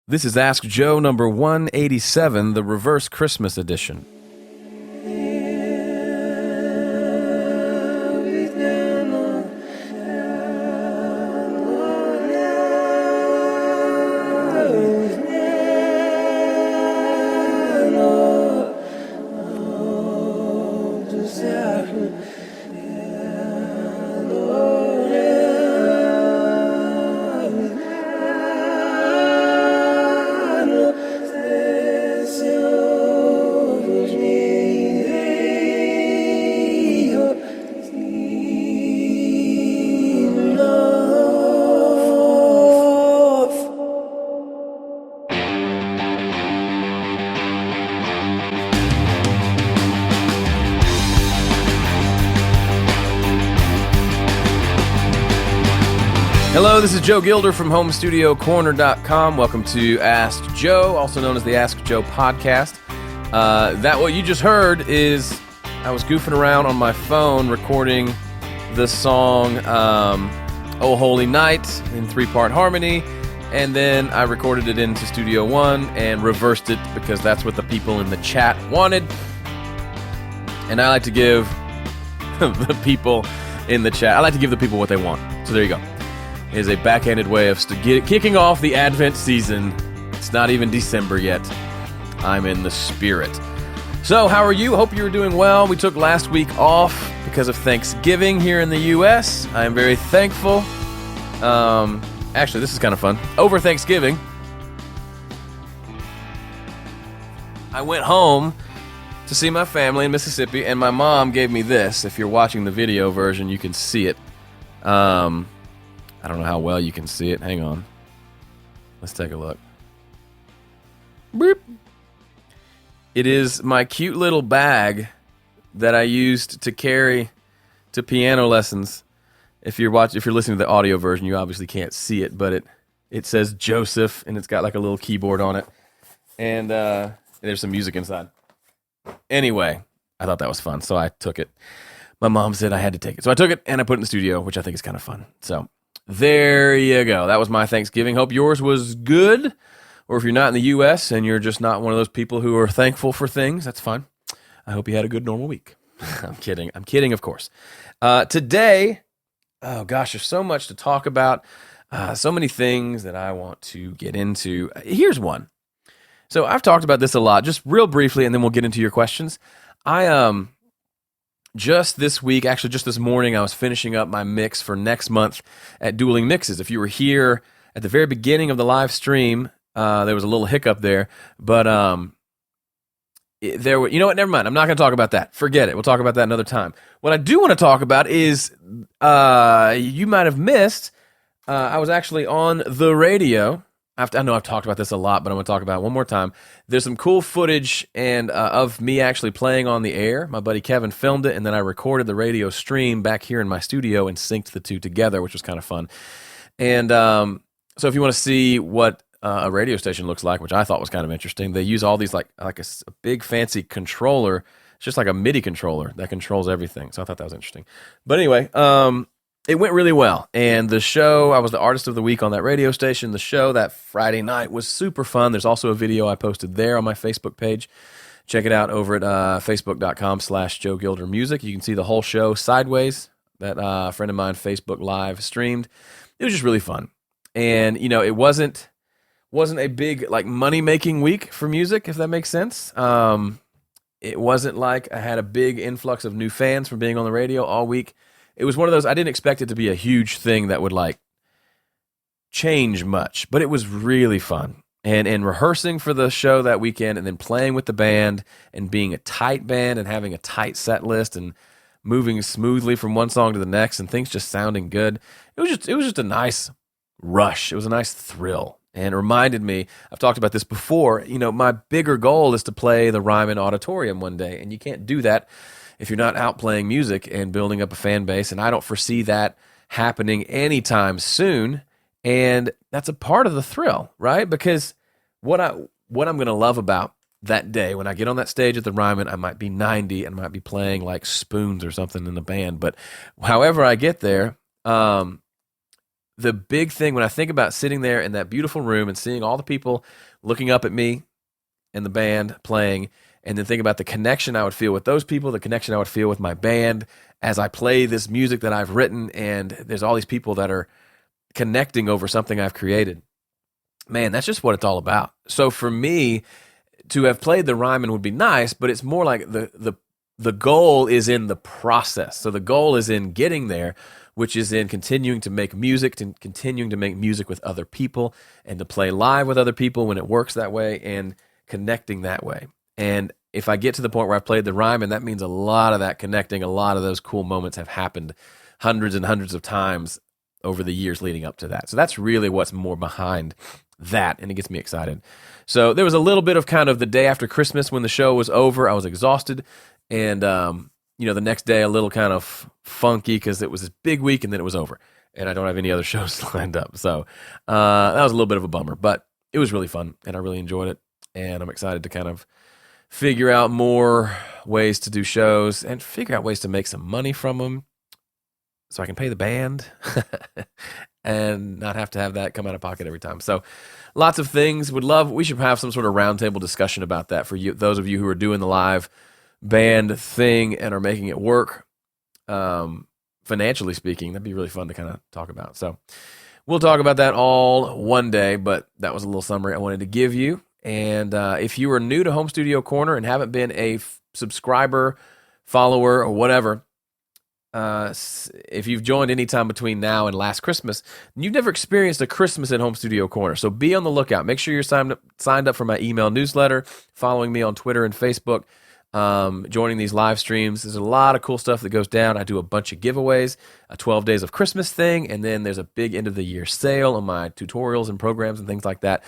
This is Ask Joe number 187, the reverse Christmas edition. Hello, this is Joe Gilder from HomeStudioCorner.com. Welcome to Ask Joe, also known as the Ask Joe podcast. What you just heard is I was goofing around on my phone recording the song Oh Holy Night in 3-part harmony, and then I recorded it into Studio One and reversed it because that's what the people in the chat wanted. And I like to give the people in the chat, what they want. So there you go. Is a backhanded way of kicking off the Advent season. It's not even December yet. I'm in the spirit. So, how are you? Hope you were doing well. We took last week off because of Thanksgiving here in the U.S. I am very thankful. Actually, this is kind of fun. Over Thanksgiving, I went home to see my family in Mississippi, and my mom gave me this. If you're watching the video version, you can see it. I don't know how well you can see it. Hang on. Let's take a look. Boop. It is my cute little bag that I used to carry to piano lessons. If you're listening to the audio version, you obviously can't see it, but it says Joseph, and it's got like a little keyboard on it. And there's some music inside. Anyway, I thought that was fun, so I took it. My mom said I had to take it. So I took it, and I put it in the studio, which I think is kind of fun. So there you go. That was my Thanksgiving. Hope yours was good. Or if you're not in the U.S. and you're just not one of those people who are thankful for things, that's fine. I hope you had a good normal week. I'm kidding. I'm kidding, of course. Today, oh gosh, there's so much to talk about. So many things that I want to get into. Here's one. So I've talked about this a lot, just real briefly, and then we'll get into your questions. Just this week, actually just this morning, I was finishing up my mix for next month at Dueling Mixes. If you were here at the very beginning of the live stream, there was a little hiccup there, but you know what, never mind. I'm not going to talk about that. Forget it. We'll talk about that another time. What I do want to talk about is, you might have missed, I was actually on the radio. I know I've talked about this a lot, but I'm going to talk about it one more time. There's some cool footage of me actually playing on the air. My buddy Kevin filmed it, and then I recorded the radio stream back here in my studio and synced the two together, which was kind of fun. And so if you want to see what a radio station looks like, which I thought was kind of interesting, they use all these like a big fancy controller. It's just like a MIDI controller that controls everything. So I thought that was interesting. But anyway, it went really well, and the show, I was the artist of the week on that radio station. The show that Friday night was super fun. There's also a video I posted there on my Facebook page. Check it out over at facebook.com/Joe Gilder Music. You can see the whole show sideways that a friend of mine Facebook Live streamed. It was just really fun. And, you know, it wasn't a big, like, money-making week for music, if that makes sense. It wasn't like I had a big influx of new fans from being on the radio all week. It was one of those, I didn't expect it to be a huge thing that would like change much, but it was really fun. And rehearsing for the show that weekend and then playing with the band and being a tight band and having a tight set list and moving smoothly from one song to the next and things just sounding good. It was just a nice rush. It was a nice thrill. And it reminded me, I've talked about this before, you know, my bigger goal is to play the Ryman Auditorium one day, and you can't do that if you're not out playing music and building up a fan base, and I don't foresee that happening anytime soon, and that's a part of the thrill, right? Because what I'm going to love about that day, when I get on that stage at the Ryman, I might be 90 and might be playing like spoons or something in the band, but however I get there, the big thing when I think about sitting there in that beautiful room and seeing all the people looking up at me and the band playing, and then think about the connection I would feel with those people, the connection I would feel with my band as I play this music that I've written, and there's all these people that are connecting over something I've created. Man, that's just what it's all about. So for me, to have played the Ryman would be nice, but it's more like the goal is in the process. So the goal is in getting there, which is in continuing to make music, to continuing to make music with other people, and to play live with other people when it works that way, and connecting that way. And if I get to the point where I've played the Ryman, that means a lot of that connecting, a lot of those cool moments have happened hundreds and hundreds of times over the years leading up to that. So that's really what's more behind that, and it gets me excited. So there was a little bit of kind of the day after Christmas when the show was over. I was exhausted, and the next day a little kind of funky because it was this big week and then it was over, and I don't have any other shows lined up. So that was a little bit of a bummer, but it was really fun, and I really enjoyed it, and I'm excited to kind of figure out more ways to do shows and figure out ways to make some money from them so I can pay the band and not have to have that come out of pocket every time. So lots of things. We should have some sort of roundtable discussion about that for you, those of you who are doing the live band thing and are making it work, financially speaking. That'd be really fun to kind of talk about. So we'll talk about that all one day, but that was a little summary I wanted to give you. And if you are new to Home Studio Corner and haven't been a subscriber, follower, or whatever, if you've joined any time between now and last Christmas, you've never experienced a Christmas in Home Studio Corner. So be on the lookout. Make sure you're signed up for my email newsletter, following me on Twitter and Facebook, joining these live streams. There's a lot of cool stuff that goes down. I do a bunch of giveaways, a 12 days of Christmas thing, and then there's a big end of the year sale on my tutorials and programs and things like that.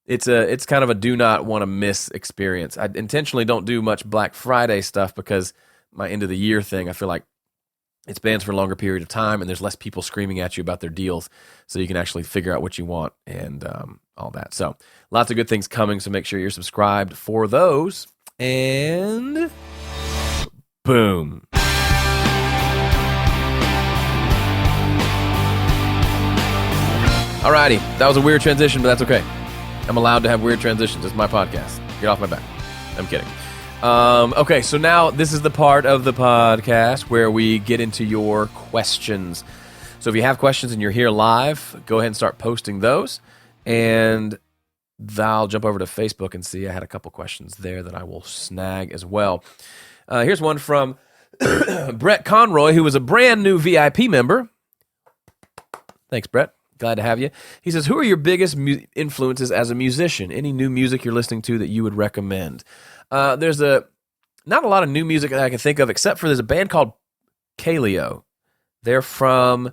It's kind of a do not want to miss experience. I intentionally don't do much Black Friday stuff because my end of the year thing, I feel like it spans for a longer period of time, and there's less people screaming at you about their deals, so you can actually figure out what you want and all that. So lots of good things coming, so make sure you're subscribed for those. And boom. Alrighty, that was a weird transition, but that's okay. I'm allowed to have weird transitions. It's my podcast. Get off my back. I'm kidding. Okay, so now this is the part of the podcast where we get into your questions. So if you have questions and you're here live, go ahead and start posting those. And I'll jump over to Facebook and see. I had a couple questions there that I will snag as well. Here's one from Brett Conroy, who was a brand new VIP member. Thanks, Brett. Glad to have you. He says, who are your biggest influences as a musician? Any new music you're listening to that you would recommend? There's not a lot of new music that I can think of, except for there's a band called Kaleo. They're from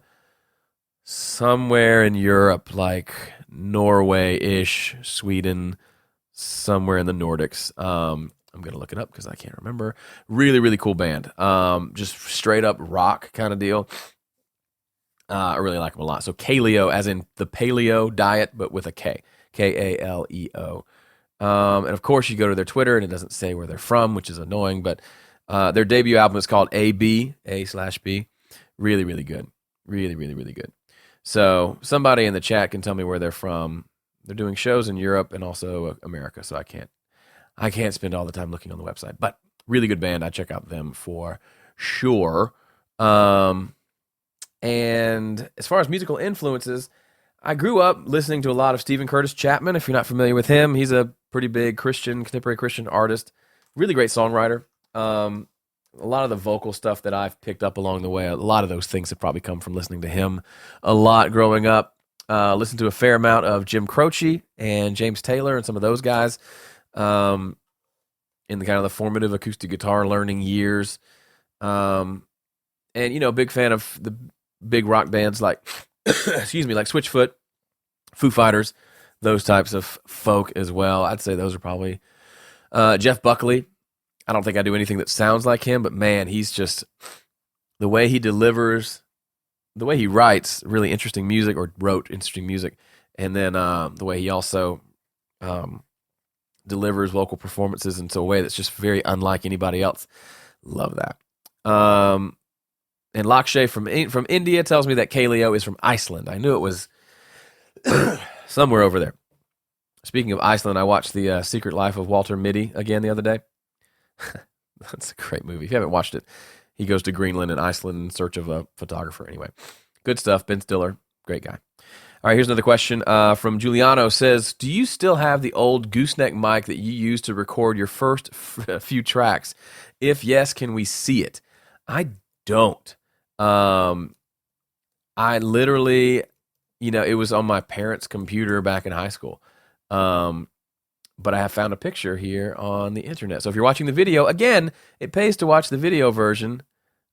somewhere in Europe, like Norway-ish, Sweden, somewhere in the Nordics. I'm going to look it up because I can't remember. Really, really cool band. Just straight up rock kind of deal. I really like them a lot. So Kaleo, as in the paleo diet, but with a K. Kaleo. And of course, you go to their Twitter, and it doesn't say where they're from, which is annoying. But their debut album is called A/B. Really, really good. Really, really, really good. So somebody in the chat can tell me where they're from. They're doing shows in Europe and also America, so I can't spend all the time looking on the website. But really good band. I check out them for sure. And as far as musical influences, I grew up listening to a lot of Stephen Curtis Chapman. If you're not familiar with him, he's a pretty big contemporary Christian artist. Really great songwriter. A lot of the vocal stuff that I've picked up along the way, a lot of those things have probably come from listening to him a lot growing up. Listened to a fair amount of Jim Croce and James Taylor and some of those guys in the kind of the formative acoustic guitar learning years. And, big fan of the big rock bands like, like Switchfoot, Foo Fighters, those types of folk as well. I'd say those are probably Jeff Buckley. I don't think I do anything that sounds like him, but man, he's just, the way he delivers, the way he writes really interesting music, or wrote interesting music, and then the way he also delivers vocal performances in a way that's just very unlike anybody else. Love that. And Lakshay from India tells me that Kaleo is from Iceland. I knew it was somewhere over there. Speaking of Iceland, I watched The Secret Life of Walter Mitty again the other day. That's a great movie. If you haven't watched it, he goes to Greenland and Iceland in search of a photographer. Anyway, good stuff. Ben Stiller, great guy. All right, here's another question from Giuliano. Says, do you still have the old gooseneck mic that you used to record your first few tracks? If yes, can we see it? I don't. I literally, it was on my parents' computer back in high school. But I have found a picture here on the internet. So if you're watching the video, again, it pays to watch the video version.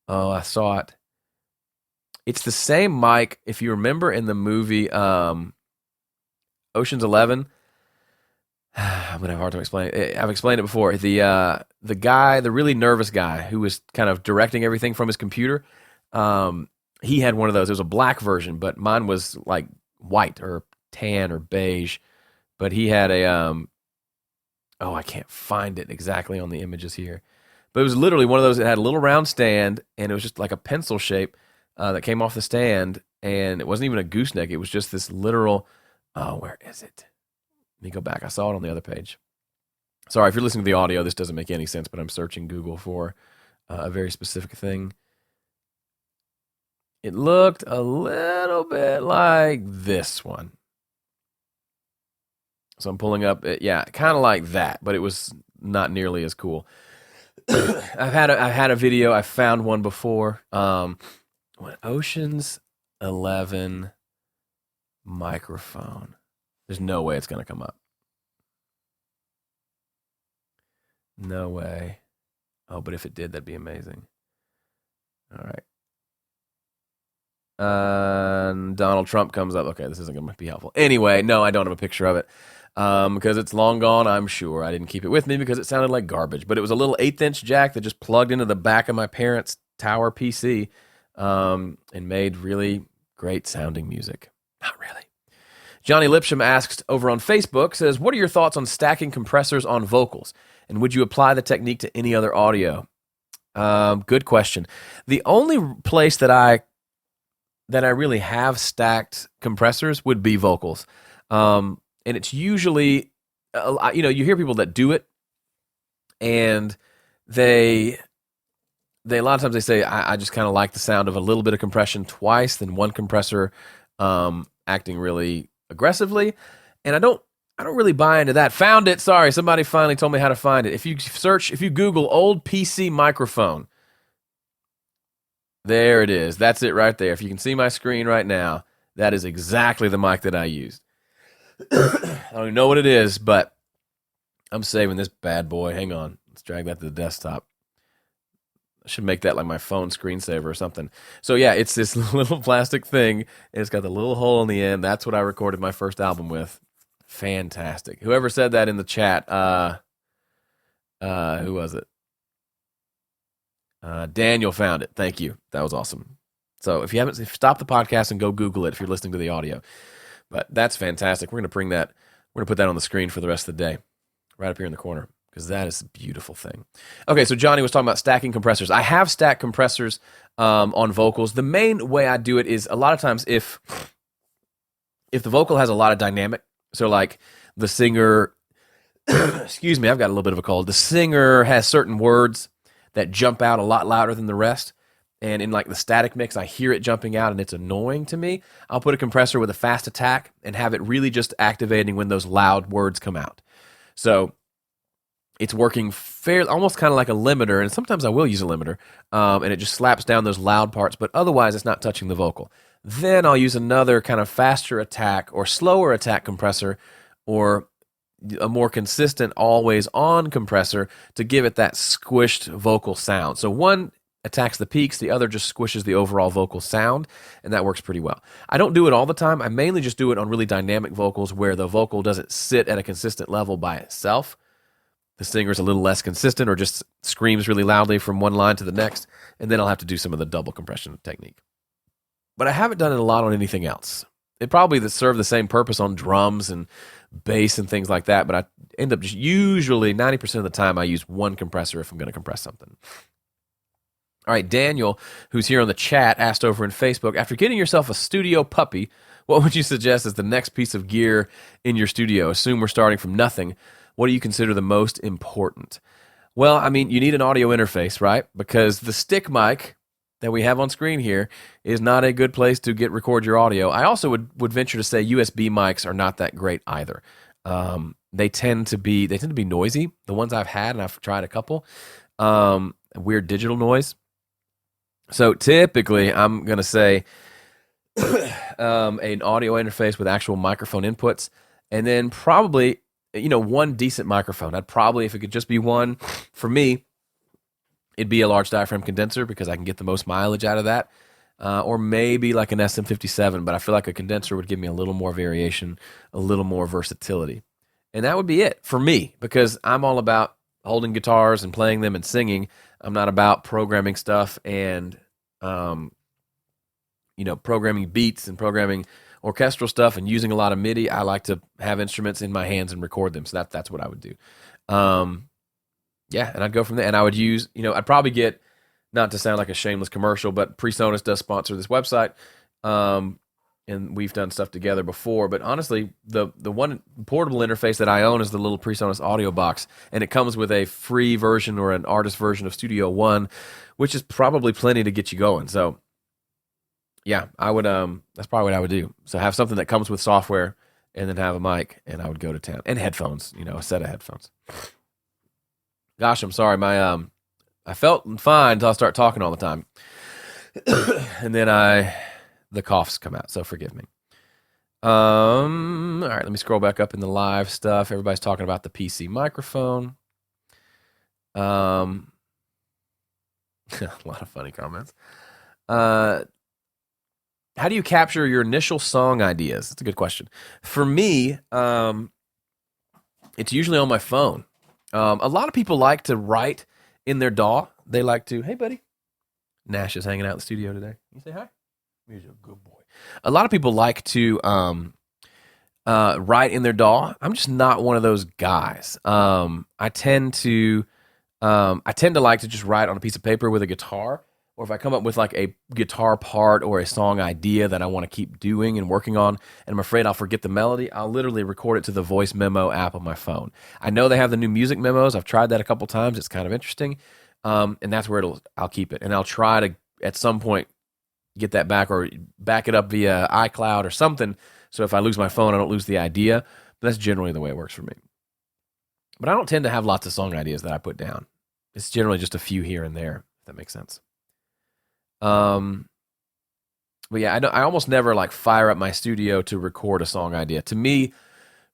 Oh, I saw it. It's the same mic, if you remember in the movie Ocean's 11. I'm going to have a hard time explaining it. I've explained it before. The guy, the really nervous guy who was kind of directing everything from his computer, he had one of those. It was a black version, but mine was like white or tan or beige. But he had a, I can't find it exactly on the images here. But it was literally one of those that had a little round stand, and it was just like a pencil shape that came off the stand, and it wasn't even a gooseneck. It was just this literal, where is it? Let me go back. I saw it on the other page. Sorry, if you're listening to the audio, this doesn't make any sense, but I'm searching Google for a very specific thing. It looked a little bit like this one. So I'm pulling up, kind of like that, but it was not nearly as cool. I've had a video. I found one before. Ocean's 11 microphone. There's no way it's going to come up. No way. Oh, but if it did, that'd be amazing. All right. Donald Trump comes up. Okay, this isn't going to be helpful. Anyway, no, I don't have a picture of it because it's long gone, I'm sure. I didn't keep it with me because it sounded like garbage. But it was a little 1/8-inch jack that just plugged into the back of my parents' tower PC and made really great sounding music. Not really. Johnny Lipsham asks over on Facebook, says, what are your thoughts on stacking compressors on vocals? And would you apply the technique to any other audio? Good question. The only place that I really have stacked compressors would be vocals. And it's usually, you hear people that do it, and they a lot of times they say, I just kind of like the sound of a little bit of compression twice than one compressor acting really aggressively. And I don't really buy into that. Found it. Sorry, somebody finally told me how to find it. If you Google old PC microphone, there it is. That's it right there. If you can see my screen right now, that is exactly the mic that I used. I don't even know what it is, but I'm saving this bad boy. Hang on. Let's drag that to the desktop. I should make that like my phone screensaver or something. So yeah, it's this little plastic thing, and it's got the little hole in the end. That's what I recorded my first album with. Fantastic. Whoever said that in the chat, who was it? Daniel found it. Thank you. That was awesome. So if you haven't, stop the podcast and go Google it if you're listening to the audio. But that's fantastic. We're going to put that on the screen for the rest of the day, right up here in the corner, because that is a beautiful thing. Okay, so Johnny was talking about stacking compressors. I have stacked compressors on vocals. The main way I do it is a lot of times if the vocal has a lot of dynamic, so like the singer, excuse me, I've got a little bit of a cold. The singer has certain words that jump out a lot louder than the rest. And in like the static mix, I hear it jumping out and it's annoying to me. I'll put a compressor with a fast attack and have it really just activating when those loud words come out. So it's working almost kind of like a limiter. And sometimes I will use a limiter and it just slaps down those loud parts, but otherwise it's not touching the vocal. Then I'll use another kind of faster attack or slower attack compressor or a more consistent always on compressor to give it that squished vocal sound. So one attacks the peaks, the other just squishes the overall vocal sound, and that works pretty well. I don't do it all the time. I mainly just do it on really dynamic vocals where the vocal doesn't sit at a consistent level by itself. The singer's a little less consistent or just screams really loudly from one line to the next, and then I'll have to do some of the double compression technique. But I haven't done it a lot on anything else. It probably serve the same purpose on drums and bass and things like that, but I end up just usually 90% of the time I use one compressor if I'm going to compress something. All right, Daniel, who's here on the chat, asked over in Facebook, after getting yourself a studio puppy, what would you suggest as the next piece of gear in your studio? Assume we're starting from nothing. What do you consider the most important? Well, I mean, you need an audio interface, right? Because the stick mic that we have on screen here is not a good place to record your audio. I also would venture to say USB mics are not that great either. They tend to be noisy. The ones I've had, and I've tried a couple, weird digital noise. So typically, I'm gonna say an audio interface with actual microphone inputs, and then probably one decent microphone. I'd probably, if it could just be one, for me, it'd be a large diaphragm condenser because I can get the most mileage out of that, or maybe like an SM57. But I feel like a condenser would give me a little more variation, a little more versatility, and that would be it for me because I'm all about holding guitars and playing them and singing. I'm not about programming stuff and programming beats and programming orchestral stuff and using a lot of MIDI. I like to have instruments in my hands and record them. So that's what I would do. Yeah, and I'd go from there. And I would use, I'd probably get, not to sound like a shameless commercial, but PreSonus does sponsor this website. And we've done stuff together before. But honestly, the one portable interface that I own is the little PreSonus audio box. And it comes with a free version or an artist version of Studio One, which is probably plenty to get you going. So yeah, I would. That's probably what I would do. So have something that comes with software, and then have a mic, and I would go to town. And headphones, a set of headphones. Gosh, I'm sorry. I felt fine until I start talking all the time, and then the coughs come out. So forgive me. All right, let me scroll back up in the live stuff. Everybody's talking about the PC microphone. A lot of funny comments. How do you capture your initial song ideas? That's a good question. For me, it's usually on my phone. A lot of people like to write in their DAW. They like to, hey, buddy. Nash is hanging out in the studio today. You say hi? He's a good boy. A lot of people like to write in their DAW. I'm just not one of those guys. I tend to like to just write on a piece of paper with a guitar. Or if I come up with like a guitar part or a song idea that I want to keep doing and working on, and I'm afraid I'll forget the melody, I'll literally record it to the voice memo app on my phone. I know they have the new music memos. I've tried that a couple times. It's kind of interesting. And that's where I'll keep it. And I'll try to, at some point, get that back or back it up via iCloud or something. So if I lose my phone, I don't lose the idea. But that's generally the way it works for me. But I don't tend to have lots of song ideas that I put down. It's generally just a few here and there, if that makes sense. But yeah, I almost never like fire up my studio to record a song idea. To me,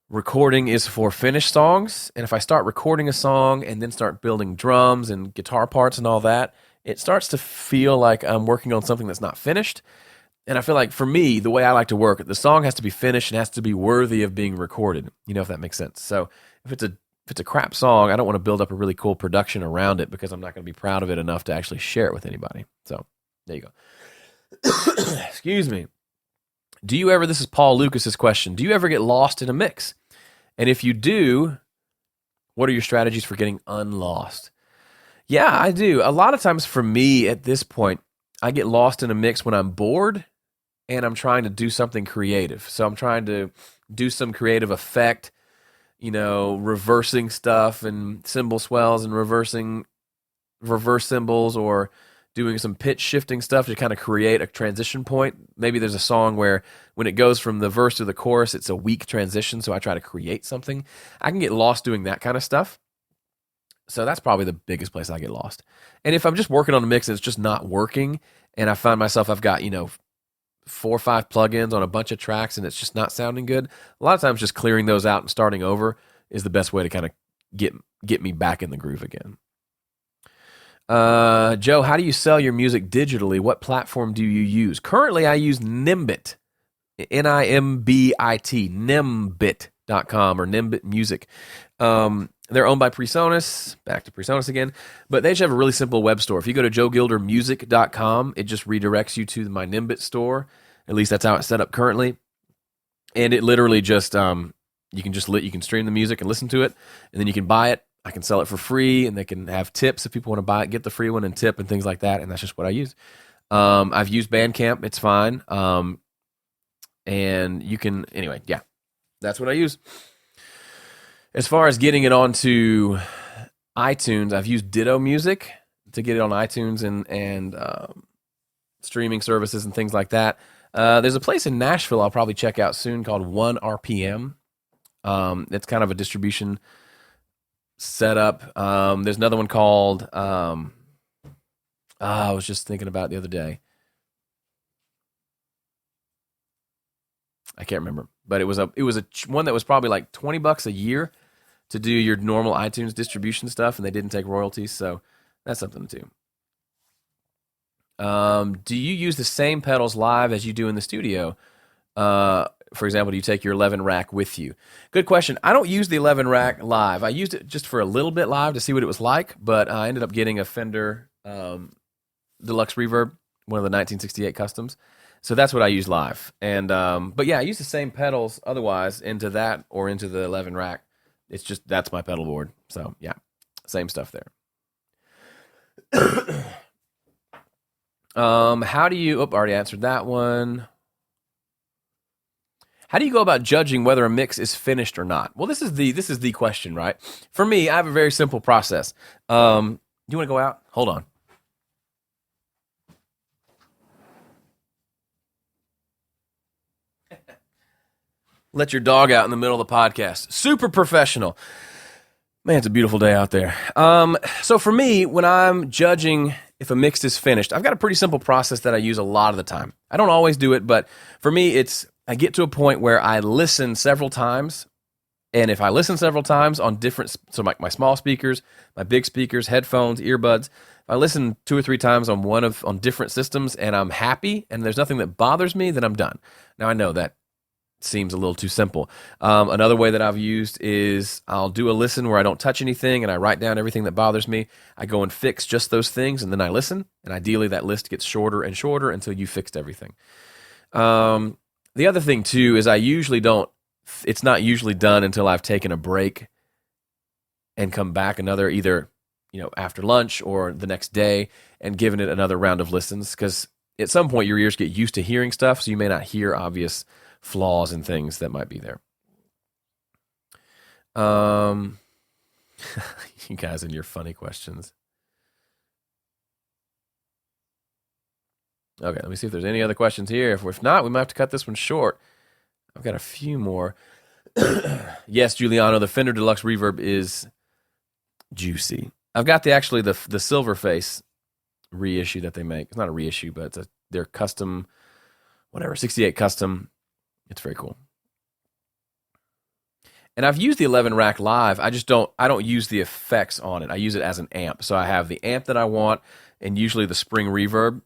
recording is for finished songs. And if I start recording a song and then start building drums and guitar parts and all that, it starts to feel like I'm working on something that's not finished. And I feel like for me, the way I like to work, the song has to be finished and has to be worthy of being recorded. If that makes sense. So if it's a crap song, I don't want to build up a really cool production around it because I'm not going to be proud of it enough to actually share it with anybody. So there you go. Excuse me. This is Paul Lucas's question. Do you ever get lost in a mix? And if you do, what are your strategies for getting unlost? Yeah, I do. A lot of times for me at this point, I get lost in a mix when I'm bored and I'm trying to do something creative. So I'm trying to do some creative effect, reversing stuff and cymbal swells and reversing reverse cymbals or doing some pitch shifting stuff to kind of create a transition point. Maybe there's a song where when it goes from the verse to the chorus, it's a weak transition, so I try to create something. I can get lost doing that kind of stuff. So that's probably the biggest place I get lost. And if I'm just working on a mix and it's just not working, and I find myself I've got, 4 or 5 plugins on a bunch of tracks and it's just not sounding good, a lot of times just clearing those out and starting over is the best way to kind of get me back in the groove again. Joe, how do you sell your music digitally? What platform do you use? Currently, I use Nimbit, Nimbit, Nimbit.com or Nimbit Music. They're owned by PreSonus, back to PreSonus again, but they just have a really simple web store. If you go to joegildermusic.com, it just redirects you to my Nimbit store. At least that's how it's set up currently. And it literally just, you can stream the music and listen to it, and then you can buy it. I can sell it for free, and they can have tips if people want to buy it, get the free one and tip and things like that. And that's just what I use. I've used Bandcamp. It's fine. And you can, anyway, yeah, that's what I use. As far as getting it onto iTunes, I've used Ditto Music to get it on iTunes and streaming services and things like that. There's a place in Nashville I'll probably check out soon called 1RPM. It's kind of a distribution setup. There's another one called I was just thinking about it the other day. I can't remember, but it was a one that was probably like $20 a year to do your normal iTunes distribution stuff, and they didn't take royalties, so that's something to do. Do you use the same pedals live as you do in the studio? For example, do you take your 11 rack with you? Good question. I don't use the 11 rack live. I used it just for a little bit live to see what it was like, but I ended up getting a Fender Deluxe Reverb, one of the 1968 customs. So that's what I use live. And but yeah, I use the same pedals otherwise into that or into the 11 rack. It's just that's my pedal board. So yeah, same stuff there. How do you? Oh, already answered that one. How do you go about judging whether a mix is finished or not? Well, this is the question, right? For me, I have a very simple process. Do you want to go out? Hold on. Let your dog out in the middle of the podcast. Super professional. Man, it's a beautiful day out there. So for me, when I'm judging if a mix is finished, I've got a pretty simple process that I use a lot of the time. I don't always do it, but for me, I get to a point where I listen several times. And if I listen several times on different, so my small speakers, my big speakers, headphones, earbuds, if I listen 2 or 3 times on different systems and I'm happy and there's nothing that bothers me, then I'm done. Now I know that seems a little too simple. Another way that I've used is I'll do a listen where I don't touch anything and I write down everything that bothers me. I go and fix just those things and then I listen. And ideally that list gets shorter and shorter until you fixed everything. The other thing too is it's not usually done until I've taken a break and come back either after lunch or the next day and given it another round of listens. Because at some point your ears get used to hearing stuff, so you may not hear obvious flaws and things that might be there. You guys and your funny questions. Okay, let me see if there's any other questions here. If not, we might have to cut this one short. I've got a few more. Yes, Giuliano, the Fender Deluxe Reverb is juicy. I've got the silver face reissue that they make. It's not a reissue, but it's their custom, 68 custom. It's very cool. And I've used the 11 rack live. I don't use the effects on it. I use it as an amp. So I have the amp that I want and usually the spring reverb,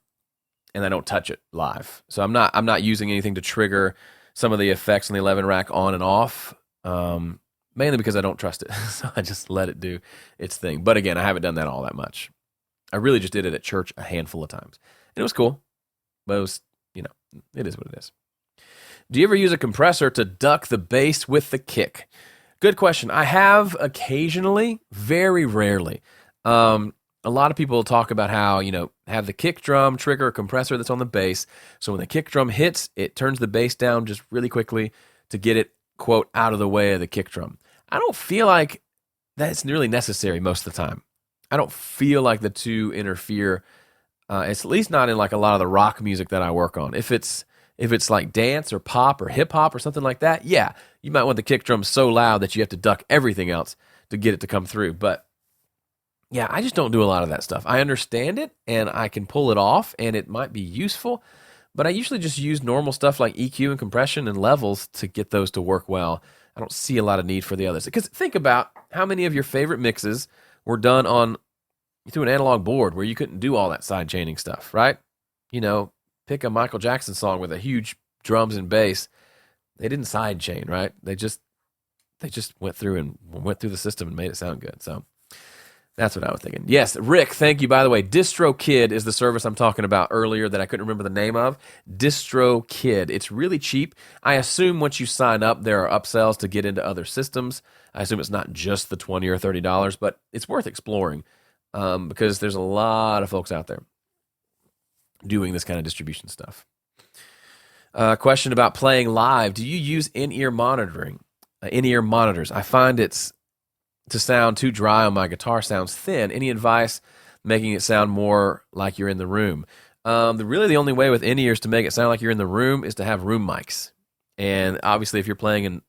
and I don't touch it live. So I'm not using anything to trigger some of the effects on the 11 rack on and off, mainly because I don't trust it. So I just let it do its thing. But again, I haven't done that all that much. I really just did it at church a handful of times. And it was cool. But it was, it is what it is. Do you ever use a compressor to duck the bass with the kick? Good question. I have occasionally, very rarely. A lot of people talk about how, have the kick drum trigger a compressor that's on the bass. So when the kick drum hits, it turns the bass down just really quickly to get it, quote, out of the way of the kick drum. I don't feel like that's really necessary most of the time. I don't feel like the two interfere. It's at least not in like a lot of the rock music that I work on. If it's like dance or pop or hip hop or something like that, yeah, you might want the kick drum so loud that you have to duck everything else to get it to come through. But yeah, I just don't do a lot of that stuff. I understand it and I can pull it off and it might be useful, but I usually just use normal stuff like EQ and compression and levels to get those to work well. I don't see a lot of need for the others. Because think about how many of your favorite mixes were done through an analog board where you couldn't do all that side chaining stuff, right? Pick a Michael Jackson song with a huge drums and bass. They didn't side chain, right? They just went through the system and made it sound good. So That's what I was thinking. Yes, Rick, thank you. By the way, DistroKid is the service I'm talking about earlier that I couldn't remember the name of. DistroKid. It's really cheap. I assume once you sign up, there are upsells to get into other systems. I assume it's not just the $20 or $30, but it's worth exploring because there's a lot of folks out there doing this kind of distribution stuff. Question about playing live. Do you use in-ear monitoring? In-ear monitors. I find it's to sound too dry on my guitar, sounds thin. Any advice making it sound more like you're in the room? Really the only way with in-ears to make it sound like you're in the room is to have room mics. And obviously if you're playing in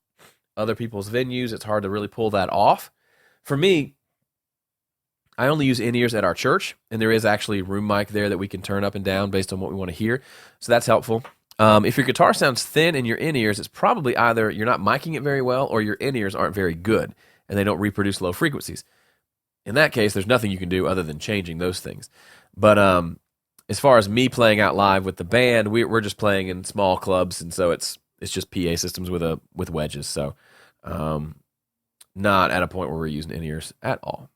other people's venues, it's hard to really pull that off. For me, I only use in-ears at our church, and there is actually a room mic there that we can turn up and down based on what we want to hear. So that's helpful. If your guitar sounds thin in your in-ears, it's probably either you're not micing it very well or your in-ears aren't very good and they don't reproduce low frequencies. In that case, there's nothing you can do other than changing those things. But as far as me playing out live with the band, we're just playing in small clubs, and so it's just PA systems with wedges. So not at a point where we're using in-ears at all.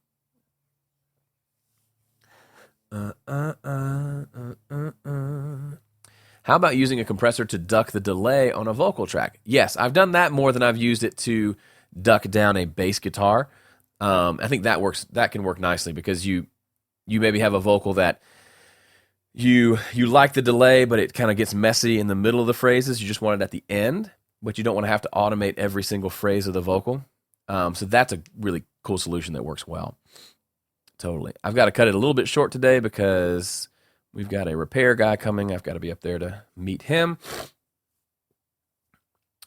How about using a compressor to duck the delay on a vocal track? Yes, I've done that more than I've used it to duck down a bass guitar. I think that works. That can work nicely because you maybe have a vocal that you like the delay, but it kind of gets messy in the middle of the phrases. You just want it at the end, but you don't want to have to automate every single phrase of the vocal. So that's a really cool solution that works well. Totally. I've got to cut it a little bit short today because we've got a repair guy coming. I've got to be up there to meet him.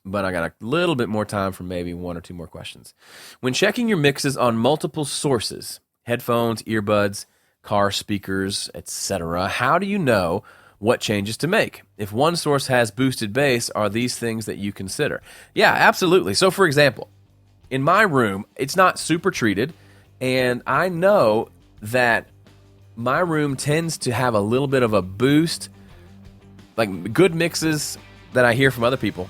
But I got a little bit more time for maybe one or two more questions. When checking your mixes on multiple sources, headphones, earbuds, car speakers, etc., how do you know what changes to make? If one source has boosted bass, are these things that you consider? Yeah, absolutely. So for example, in my room, it's not super treated, and I know that my room tends to have a little bit of a boost. Like good mixes that I hear from other people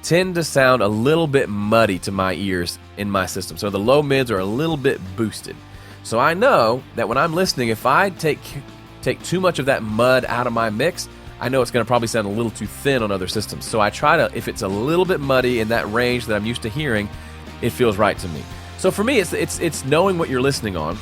tend to sound a little bit muddy to my ears in my system. So the low mids are a little bit boosted. So I know that when I'm listening, if I take too much of that mud out of my mix, I know it's going to probably sound a little too thin on other systems. So I try to, if it's a little bit muddy in that range that I'm used to hearing, it feels right to me. So for me, it's knowing what you're listening on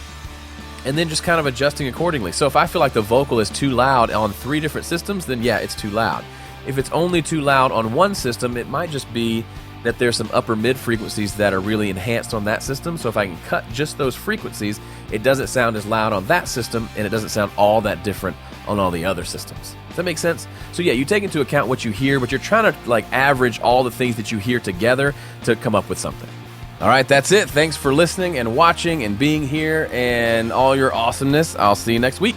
and then just kind of adjusting accordingly. So if I feel like the vocal is too loud on 3 different systems, then yeah, it's too loud. If it's only too loud on one system, it might just be that there's some upper mid frequencies that are really enhanced on that system. So if I can cut just those frequencies, it doesn't sound as loud on that system, and it doesn't sound all that different on all the other systems. Does that make sense? So yeah, you take into account what you hear, but you're trying to like average all the things that you hear together to come up with something. All right, that's it. Thanks for listening and watching and being here and all your awesomeness. I'll see you next week.